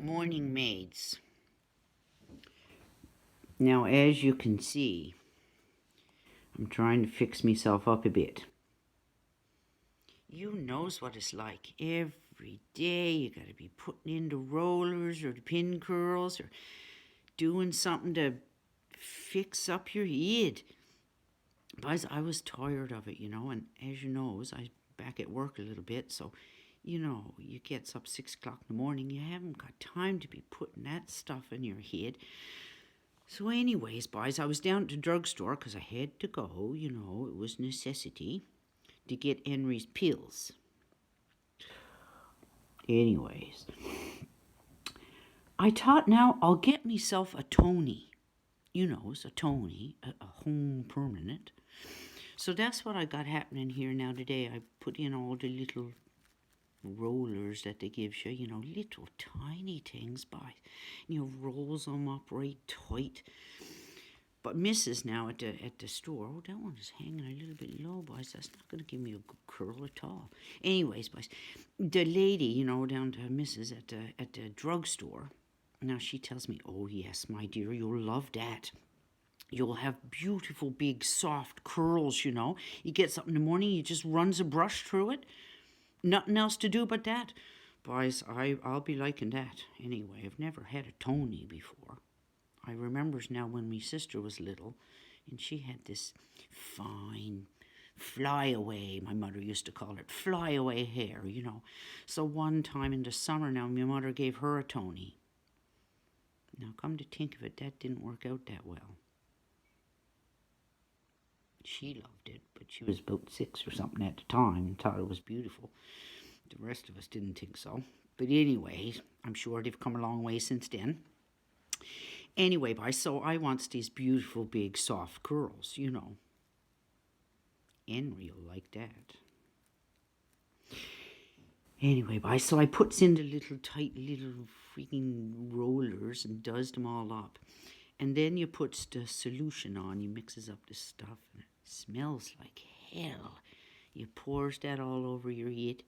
Morning maids. Now, as you can see, I'm trying to fix myself up a bit. You knows what it's like. Every day you gotta be putting in the rollers or the pin curls or doing something to fix up your head. But I was tired of it, and as you knows, I back at work a little bit, so you gets up 6 o'clock in the morning, you haven't got time to be putting that stuff in your head. So anyways, boys, I was down at the drugstore because I had to go, it was necessity to get Henry's pills. Anyways, I thought now I'll get myself a Tony. It's a Tony, a home permanent. So that's what I got happening here now today. I put in all the little rollers that they give you, little tiny things, by, rolls them up right tight. But Mrs. now at the store, that one is hanging a little bit low, boys. That's not going to give me a good curl at all. Anyways, boys, the lady, down to Mrs. at the drugstore, now she tells me, oh yes, my dear, you'll love that. You'll have beautiful, big, soft curls, You get up in the morning, you just runs a brush through it. Nothing else to do but that. Boys, I'll be liking that. Anyway, I've never had a Tony before. I remembers now when my sister was little, and she had this fine flyaway, my mother used to call it, flyaway hair, So one time in the summer now, my mother gave her a Tony. Now, come to think of it, that didn't work out that well. She loved it, but she was about 6 or something at the time and thought it was beautiful. The rest of us didn't think so. But anyway, I'm sure they've come a long way since then. Anyway, boys, so I wants these beautiful, big, soft curls, Henry will like that. Anyway, boys, so I puts in the little tight little freaking rollers and does them all up. And then you puts the solution on, you mixes up the stuff, and it smells like hell. You pours that all over your head.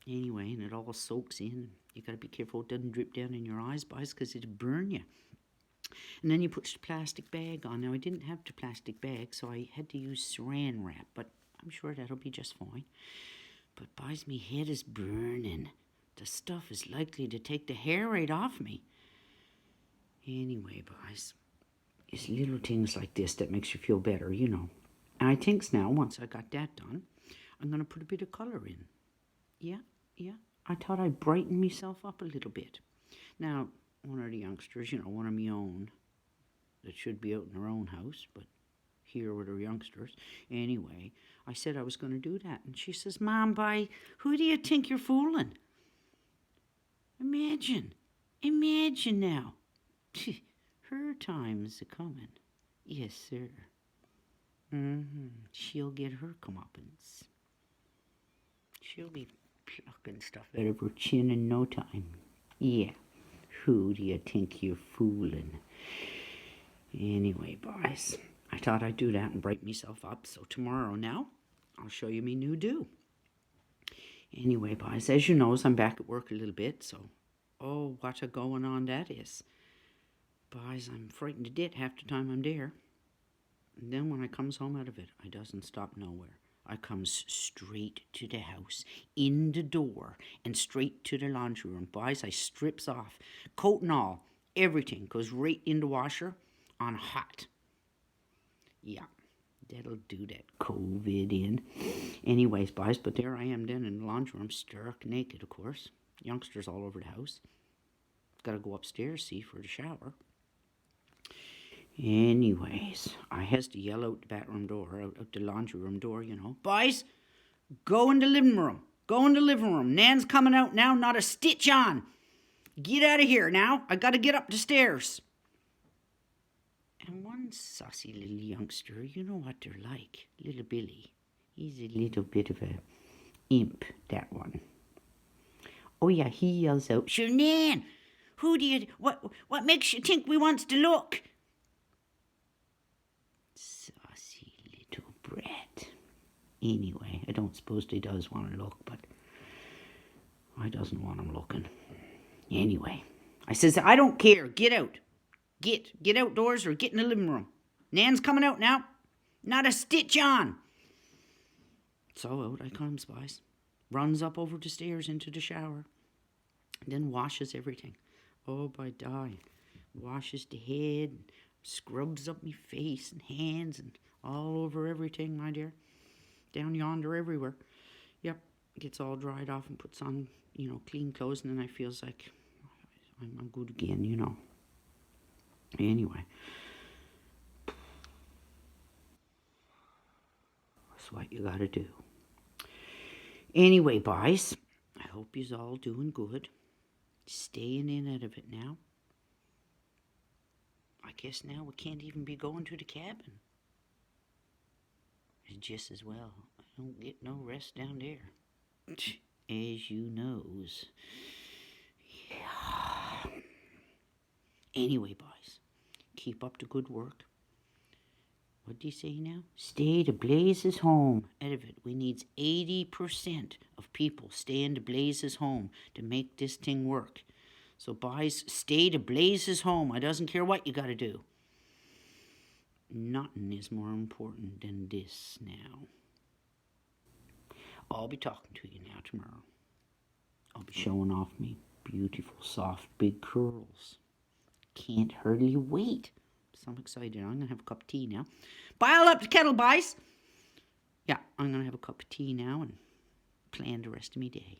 Anyway, and it all soaks in. You got to be careful it doesn't drip down in your eyes, boys, because it'll burn you. And then you put the plastic bag on. Now, I didn't have the plastic bag, so I had to use saran wrap, but I'm sure that'll be just fine. But, boys, me head is burning. The stuff is likely to take the hair right off me. Anyway, boys, it's little things like this that makes you feel better, And I thinks now, once I got that done, I'm going to put a bit of colour in. Yeah. I thought I'd brighten myself up a little bit. Now, one of the youngsters, one of me own, that should be out in their own house, but here with her youngsters. Anyway, I said I was going to do that. And she says, Mom, who do you think you're fooling? Imagine now. Her time's a-coming. Yes, sir. She'll get her comeuppance. She'll be plucking stuff out of her chin in no time. Yeah. Who do you think you're fooling? Anyway, boys, I thought I'd do that and brighten myself up. So tomorrow now, I'll show you me new do. Anyway, boys, as you knows, I'm back at work a little bit, so what a going on that is. Boys, I'm frightened to death half the time I'm there. And then when I comes home out of it, I doesn't stop nowhere. I comes straight to the house, in the door, and straight to the laundry room. Boys, I strips off, coat and all, everything goes right in the washer on hot. Yeah, that'll do that COVID in. Anyways, boys, but there I am then in the laundry room, stark naked, of course. Youngsters all over the house. Got to go upstairs, see, for the shower. Anyways, I has to yell out the bathroom door, out the laundry room door, Boys, go in the living room. Go in the living room. Nan's coming out now, not a stitch on. Get out of here now. I got to get up the stairs. And one saucy little youngster, you know what they're like, little Billy. He's a little bit of a imp, that one. Oh yeah, he yells out, Sure, Nan, what makes you think we wants to look? Saucy little brat. Anyway, I don't suppose they does want to look, but I doesn't want him looking. Anyway, I says, I don't care. Get out. Get outdoors or get in the living room. Nan's coming out now. Not a stitch on. So out I comes, boys. Runs up over the stairs into the shower. Then washes everything. Oh, by die. Washes the head. Scrubs up me face and hands and all over everything, my dear. Down yonder everywhere. Yep. Gets all dried off and puts on, clean clothes. And then I feels like I'm good again, Anyway. That's what you gotta do. Anyway, boys, I hope you's all doing good. Staying in out of it now. I guess now we can't even be going to the cabin. It's just as well. I don't get no rest down there. As you knows. Yeah. Anyway, boys, keep up the good work. What do you say now? Stay to Blazes home. Out of it, we needs 80% of people staying to Blazes home to make this thing work. So, boys, stay to Blazes home. I doesn't care what you got to do. Nothing is more important than this now. I'll be talking to you now tomorrow. I'll be showing off me beautiful, soft, big curls. Can't hardly wait. So I'm excited. I'm going to have a cup of tea now. Boil up the kettle, boys. Yeah, I'm going to have a cup of tea now and plan the rest of my day.